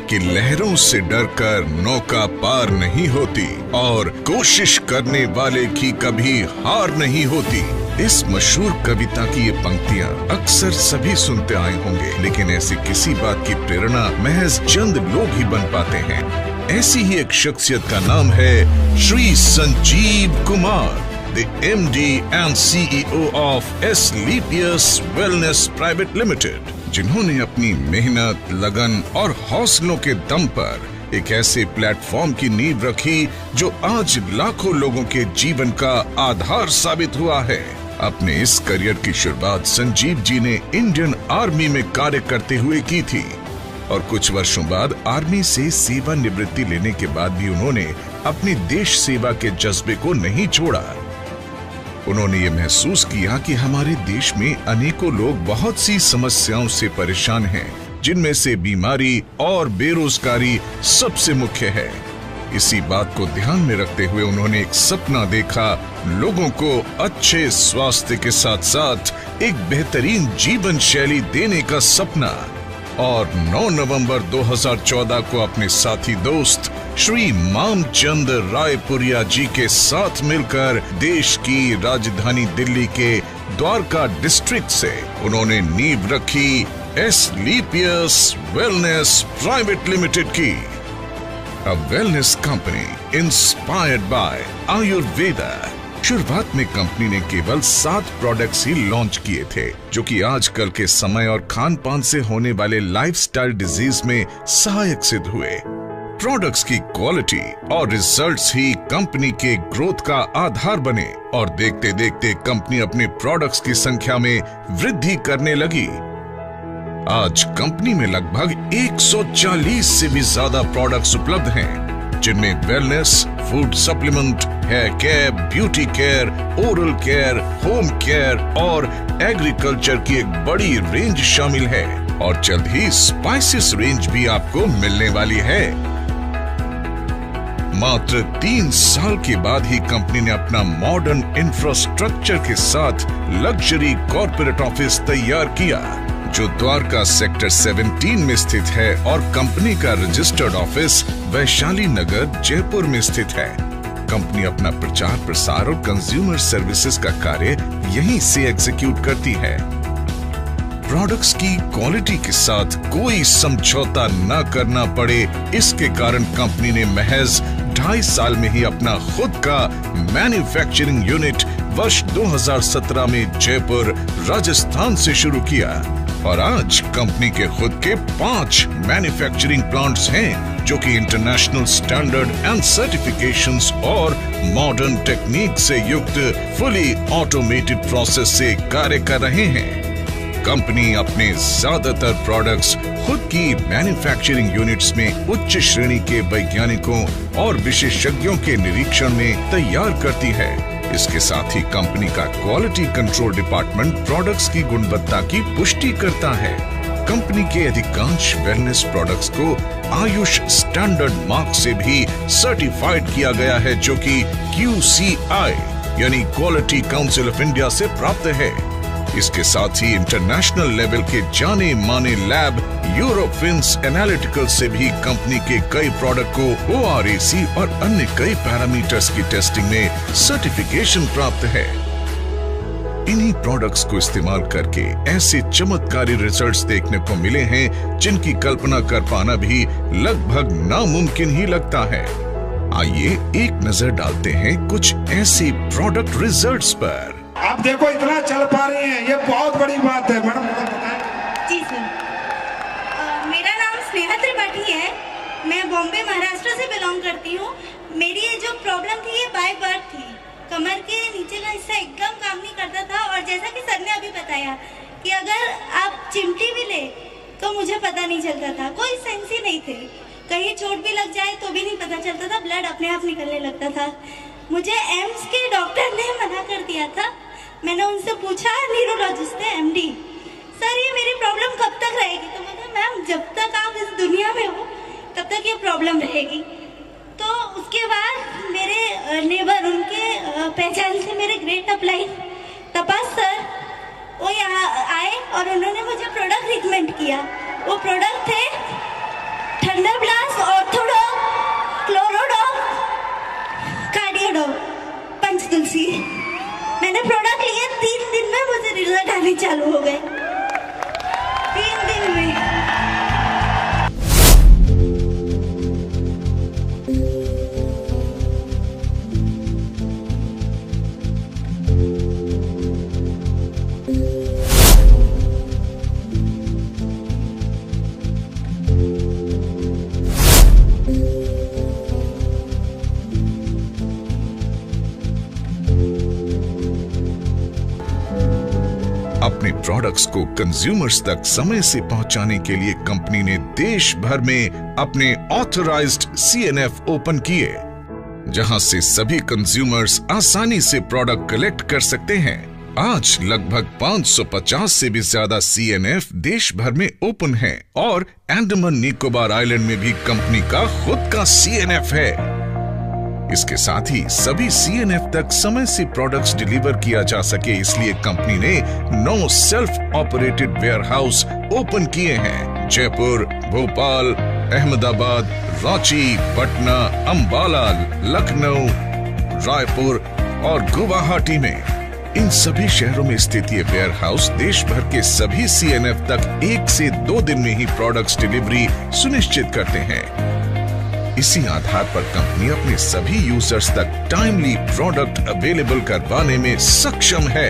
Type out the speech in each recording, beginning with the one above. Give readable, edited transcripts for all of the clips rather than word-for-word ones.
कि लहरों से डरकर नौका पार नहीं होती और कोशिश करने वाले की कभी हार नहीं होती। इस मशहूर कविता की ये पंक्तियां अक्सर सभी सुनते आए होंगे, लेकिन ऐसी किसी बात की प्रेरणा महज चंद लोग ही बन पाते हैं। ऐसी ही एक शख्सियत का नाम है Shri Sanjeev Kumar, the MD and CEO of Sleepius Wellness Private Limited, जिन्होंने अपनी मेहनत, लगन और हौसलों के दम पर एक ऐसे प्लेटफॉर्म की नींव रखी जो आज लाखों लोगों के जीवन का आधार साबित हुआ है। अपने इस करियर की शुरुआत संजीव जी ने इंडियन आर्मी में कार्य करते हुए की थी और कुछ वर्षों बाद आर्मी से सेवानिवृत्ति लेने के बाद भी उन्होंने अपनी देश सेवा के जज्बे को नहीं छोड़ा। उन्होंने ये महसूस किया कि हमारे देश में अनेकों लोग बहुत सी समस्याओं से परेशान हैं, जिनमें से बीमारी और बेरोजगारी सबसे मुख्य है। इसी बात को ध्यान में रखते हुए उन्होंने एक सपना देखा, लोगों को अच्छे स्वास्थ्य के साथ साथ एक बेहतरीन जीवन शैली देने का सपना। और 9 नवंबर 2014 को अपने साथी दोस्त श्री मामचंद रायपुरिया जी के साथ मिलकर देश की राजधानी दिल्ली के द्वारका डिस्ट्रिक्ट से उन्होंने नींव रखी स्लीपियस वेलनेस प्राइवेट लिमिटेड की, a wellness company inspired by Ayurveda। शुरुआत में कंपनी ने केवल 7 प्रोडक्ट्स ही लॉन्च किए थे, जो कि आजकल के समय और खान पान से होने वाले लाइफस्टाइल डिजीज में सहायक सिद्ध हुए। प्रोडक्ट्स की क्वालिटी और रिजल्ट्स ही कंपनी के ग्रोथ का आधार बने और देखते देखते कंपनी अपने प्रोडक्ट्स की संख्या में वृद्धि करने लगी। आज कंपनी में लगभग 140 से भी ज्यादा प्रोडक्ट्स उपलब्ध हैं, जिनमें wellness, food supplement, hair care, beauty care, oral care, home care और एग्रीकल्चर की एक बड़ी रेंज शामिल है। और जल्द ही स्पाइसेस रेंज भी आपको मिलने वाली है। मात्र 3 साल के बाद ही कंपनी ने अपना मॉडर्न इंफ्रास्ट्रक्चर के साथ लग्जरी कॉर्पोरेट ऑफिस तैयार किया, जो द्वारका सेक्टर 17 में स्थित है और कंपनी का रजिस्टर्ड ऑफिस वैशाली नगर जयपुर में स्थित है। कंपनी अपना प्रचार प्रसार और कंज्यूमर सर्विसेज का कार्य यहीं से एग्जीक्यूट करती है। प्रोडक्ट्स की क्वालिटी के साथ कोई समझौता न करना पड़े, इसके कारण कंपनी ने महज 2.5 साल में ही अपना खुद का मैन्युफैक्चरिंग यूनिट वर्ष 2017 में जयपुर, राजस्थान से शुरू किया और आज कंपनी के खुद के 5 मैन्युफैक्चरिंग प्लांट्स हैं, जो कि इंटरनेशनल स्टैंडर्ड एंड सर्टिफिकेशंस और मॉडर्न टेक्निक से युक्त फुली ऑटोमेटेड प्रोसेस से कार्य कर रहे हैं। कंपनी अपने ज्यादातर प्रोडक्ट्स खुद की मैन्युफैक्चरिंग यूनिट्स में उच्च श्रेणी के वैज्ञानिकों और विशेषज्ञों के निरीक्षण में तैयार करती है। इसके साथ ही कंपनी का क्वालिटी कंट्रोल डिपार्टमेंट प्रोडक्ट्स की गुणवत्ता की पुष्टि करता है। कंपनी के अधिकांश वेलनेस प्रोडक्ट्स को आयुष स्टैंडर्ड मार्क से भी सर्टिफाइड किया गया है, जो कि QCI यानी क्वालिटी काउंसिल ऑफ इंडिया से प्राप्त है। इसके साथ ही इंटरनेशनल लेवल के जाने माने लैब यूरोफिन्स एनालिटिकल से भी कंपनी के कई प्रोडक्ट को ORAC और अन्य कई पैरामीटर्स की टेस्टिंग में सर्टिफिकेशन प्राप्त है। इन्हीं प्रोडक्ट्स को इस्तेमाल करके ऐसे चमत्कारी रिजल्ट्स देखने को मिले हैं, जिनकी कल्पना कर पाना भी लगभग नामुमकिन ही लगता है। आइए एक नजर डालते हैं कुछ ऐसे प्रोडक्ट रिजल्ट्स पर। आप देखो इतना चल पा रही हैं, ये बहुत बड़ी बात है। मैडम जी सर, मेरा नाम स्नेहा त्रिपाठी है। मैं बॉम्बे महाराष्ट्र से बिलोंग करती हूँ। मेरी ये जो प्रॉब्लम थी ये बाय बर्थ थी। कमर के नीचे का हिस्सा एकदम काम नहीं करता था और जैसा कि सर ने अभी बताया कि अगर आप चिमटी भी ले तो मुझे पता नहीं चलता था, कोई सेंस ही नहीं थे। कहीं चोट भी लग जाए तो भी नहीं पता चलता था, ब्लड अपने आप निकलने लगता था। मुझे एम्स के डॉक्टर ने मना कर दिया था। मैंने उनसे पूछा, न्यूरोलॉजिस्ट है MD, सर ये मेरी प्रॉब्लम कब तक रहेगी? तो मैं कहा मैम जब तक आप इस दुनिया में हो तब तक ये प्रॉब्लम रहेगी। तो उसके बाद मेरे नेबर, उनके पहचान से मेरे ग्रेट अपलाइन तपास सर, वो यहाँ आए और उन्होंने मुझे प्रोडक्ट रिकमेंड किया। वो प्रोडक्ट थे थंडरब्लास्ट, ऑर्थोडॉक, क्लोरोडॉक, कार्डियोडॉक, पंचतुलसी। मैंने प्रोडक्ट लिए 3 दिन में मुझे रिजल्ट आने चालू हो गए। 3 दिन में। अपने प्रोडक्ट्स को कंज्यूमर्स तक समय से पहुंचाने के लिए कंपनी ने देश भर में अपने ऑथराइज्ड CNF ओपन किए, जहां से सभी कंज्यूमर्स आसानी से प्रोडक्ट कलेक्ट कर सकते हैं। आज लगभग 550 से भी ज्यादा CNF देश भर में ओपन हैं और अंडमान निकोबार आइलैंड में भी कंपनी का खुद का CNF है। इसके साथ ही सभी CNF तक समय से प्रोडक्ट्स डिलीवर किया जा सके, इसलिए कंपनी ने 9 सेल्फ ऑपरेटेड वेयरहाउस ओपन किए हैं। जयपुर, भोपाल, अहमदाबाद, रांची, पटना, अंबाला, लखनऊ, रायपुर और गुवाहाटी में। इन सभी शहरों में स्थित ये वेयरहाउस देश भर के सभी CNF तक 1 से 2 दिन में ही प्रोडक्ट्स डिलीवरी सुनिश्चित करते हैं। इसी आधार पर कंपनी अपने सभी यूजर्स तक टाइमली प्रोडक्ट अवेलेबल करवाने में सक्षम है।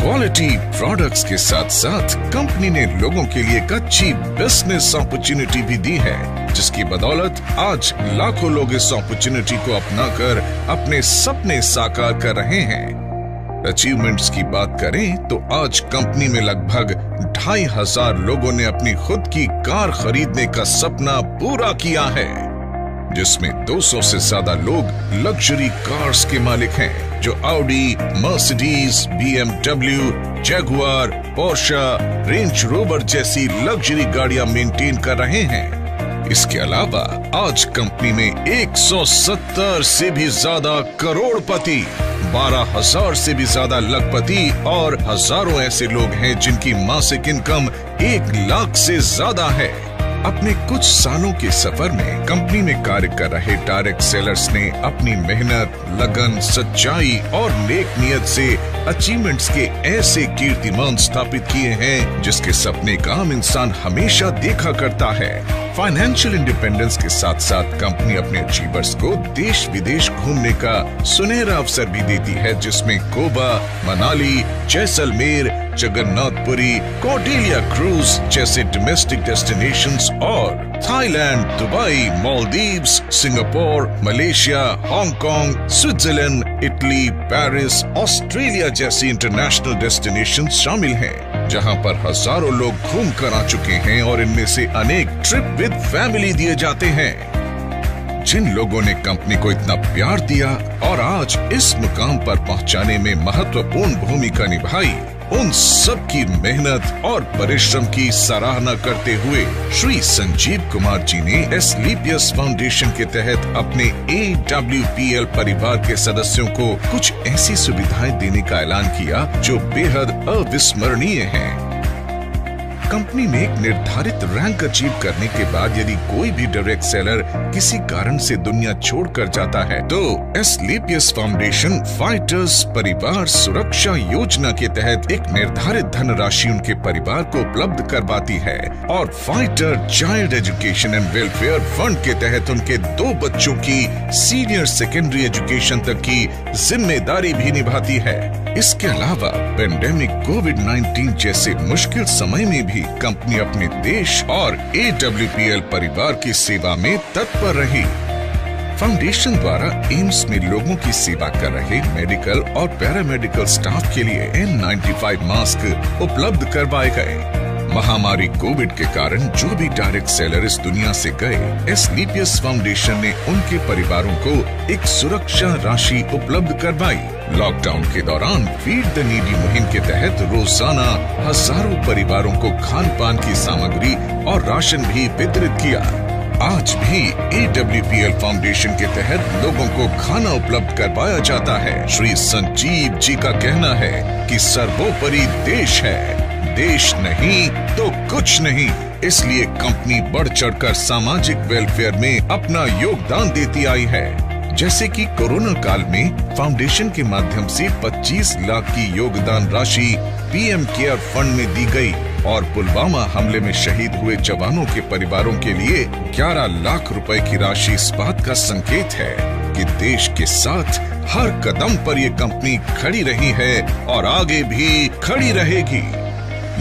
क्वालिटी प्रोडक्ट्स के साथ साथ कंपनी ने लोगों के लिए एक अच्छी बिजनेस अपॉर्चुनिटी भी दी है, जिसकी बदौलत आज लाखों लोग इस अपॉर्चुनिटी को अपनाकर अपने सपने साकार कर रहे हैं। अचीवमेंट्स की बात करें तो आज कंपनी में लगभग 2500 लोगों ने अपनी खुद की कार खरीदने का सपना पूरा किया है, जिसमें 200 से ज्यादा लोग लग्जरी कार्स के मालिक हैं, जो Audi, Mercedes, BMW, Jaguar, Portia, range rover जैसी लग्जरी गाड़ियां मेंटेन कर रहे हैं। इसके अलावा आज कंपनी में 170 से भी ज्यादा करोड़पति, 12,000 से भी ज्यादा लखपति और हजारों ऐसे लोग हैं जिनकी मासिक इनकम 1 लाख से ज्यादा है। अपने कुछ सालों के सफर में कंपनी में कार्य कर रहे डायरेक्ट सेलर्स ने अपनी मेहनत, लगन, सच्चाई और नेक नियत से अचीवमेंट्स के ऐसे कीर्तिमान स्थापित किए हैं जिसके सपने का आम इंसान हमेशा देखा करता है। फाइनेंशियल इंडिपेंडेंस के साथ साथ कंपनी अपने अचीवर्स को देश विदेश घूमने का सुनहरा अवसर भी देती है, जिसमें गोवा, मनाली, जैसलमेर, जगन्नाथपुरी, कौटिल्य क्रूज जैसे डोमेस्टिक डेस्टिनेशंस और Thailand, Dubai, Maldives, Singapore, Malaysia, Hong Kong, Switzerland, Italy, Paris, Australia जैसी इंटरनेशनल डेस्टिनेशंस शामिल हैं, जहां पर हजारों लोग घूम कर आ चुके हैं और इनमें से अनेक ट्रिप विद फैमिली दिए जाते हैं। जिन लोगों ने कंपनी को इतना प्यार दिया और आज इस मुकाम पर पहुंचाने में महत्वपूर्ण भूमिका निभाई, उन सब की मेहनत और परिश्रम की सराहना करते हुए श्री संजीव कुमार जी ने एस्क्लेपियस फाउंडेशन के तहत अपने AWPL परिवार के सदस्यों को कुछ ऐसी सुविधाएं देने का ऐलान किया जो बेहद अविस्मरणीय हैं। कंपनी में एक निर्धारित रैंक अचीव करने के बाद यदि कोई भी डायरेक्ट सेलर किसी कारण से दुनिया छोड़कर जाता है तो एस्क्लेपियस फाउंडेशन फाइटर्स परिवार सुरक्षा योजना के तहत एक निर्धारित धनराशि उनके परिवार को उपलब्ध करवाती है और fighter child education and welfare fund के तहत उनके 2 बच्चों की सीनियर सेकेंडरी एजुकेशन तक की जिम्मेदारी भी निभाती है। इसके अलावा पेंडेमिक कोविड-19 जैसे मुश्किल समय में भी कंपनी अपने देश और AWPL परिवार की सेवा में तत्पर रही। फाउंडेशन द्वारा एम्स में लोगों की सेवा कर रहे मेडिकल और पैरामेडिकल स्टाफ के लिए N95 मास्क उपलब्ध करवाए गए। महामारी कोविड के कारण जो भी डायरेक्ट सेलर इस दुनिया से गए, एस्क्लेपियस फाउंडेशन ने उनके परिवारों को एक सुरक्षा राशि उपलब्ध करवाई। लॉकडाउन के दौरान फीड द नीडी मुहिम के तहत रोजाना हजारों परिवारों को खान पान की सामग्री और राशन भी वितरित किया। आज भी AWPL फाउंडेशन के तहत लोगों को खाना उपलब्ध करवाया जाता है। श्री संजीव जी का कहना है कि सर्वोपरि देश है, देश नहीं तो कुछ नहीं। इसलिए कंपनी बढ़ चढ़कर सामाजिक वेलफेयर में अपना योगदान देती आई है। जैसे कि कोरोना काल में फाउंडेशन के माध्यम से 25 लाख की योगदान राशि पीएम केयर फंड में दी गई और पुलवामा हमले में शहीद हुए जवानों के परिवारों के लिए 11 लाख रुपए की राशि इस बात का संकेत है कि देश के साथ हर कदम पर ये कंपनी खड़ी रही है और आगे भी खड़ी रहेगी।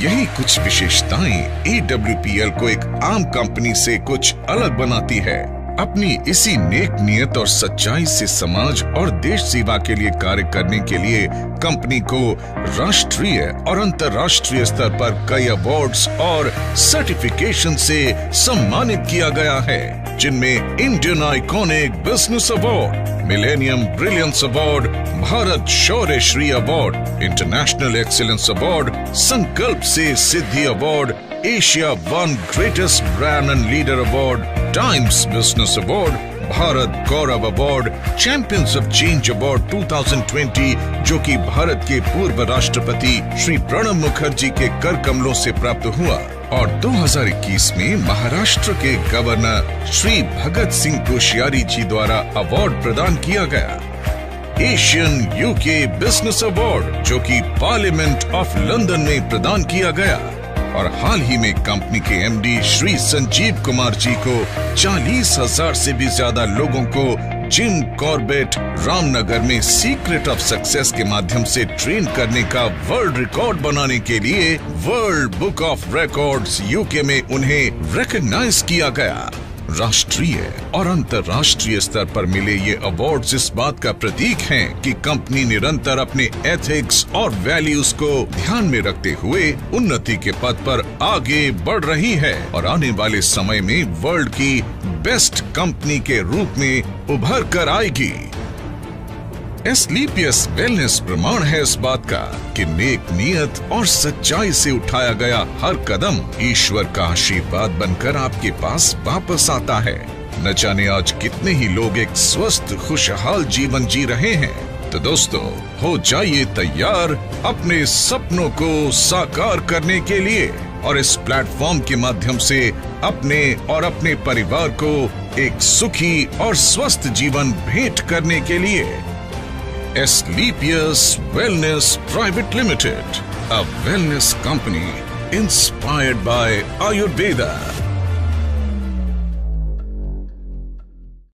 यही कुछ विशेषताएं AWPL को एक आम कंपनी से कुछ अलग बनाती है। अपनी इसी नेक नियत और सच्चाई से समाज और देश सेवा के लिए कार्य करने के लिए कंपनी को राष्ट्रीय और अंतर्राष्ट्रीय स्तर पर कई अवार्ड्स और सर्टिफिकेशन से सम्मानित किया गया है, जिनमें Indian iconic business award, millennium brilliance award, Bharat Shaurya Shri award, international excellence award, Sankalp se Siddhi award, Asia one greatest brand and leader award, Times business award, Bharat Gaurav award, champions of change award 2020 जो कि भारत के पूर्व राष्ट्रपति श्री प्रणब मुखर्जी के कर कमलों से प्राप्त हुआ, और 2021 में महाराष्ट्र के गवर्नर श्री भगत सिंह कोश्यारी जी द्वारा अवार्ड प्रदान किया गया। एशियन यूके बिजनेस अवार्ड जो कि पार्लियामेंट ऑफ लंदन में प्रदान किया गया, और हाल ही में कंपनी के एमडी श्री संजीव कुमार जी को 40,000 से भी ज्यादा लोगों को जिम कॉर्बेट रामनगर में सीक्रेट ऑफ सक्सेस के माध्यम से ट्रेन करने का वर्ल्ड रिकॉर्ड बनाने के लिए world book of records UK में उन्हें रिकॉग्नाइज किया गया। राष्ट्रीय और अंतर्राष्ट्रीय स्तर पर मिले ये अवार्ड्स इस बात का प्रतीक हैं कि कंपनी निरंतर अपने एथिक्स और वैल्यूज को ध्यान में रखते हुए उन्नति के पथ पर आगे बढ़ रही है और आने वाले समय में वर्ल्ड की बेस्ट कंपनी के रूप में उभर कर आएगी। एस्क्लेपियस वेलनेस प्रमाण है इस बात का कि नेक नियत और सच्चाई से उठाया गया हर कदम ईश्वर का आशीर्वाद बनकर आपके पास वापस आता है। न जाने आज कितने ही लोग एक स्वस्थ खुशहाल जीवन जी रहे हैं। तो दोस्तों, हो जाइए तैयार अपने सपनों को साकार करने के लिए और इस प्लेटफॉर्म के माध्यम से अपने और अपने परिवार को एक सुखी और स्वस्थ जीवन भेंट करने के लिए। Asclepius Wellness Private Limited, a wellness company inspired by Ayurveda.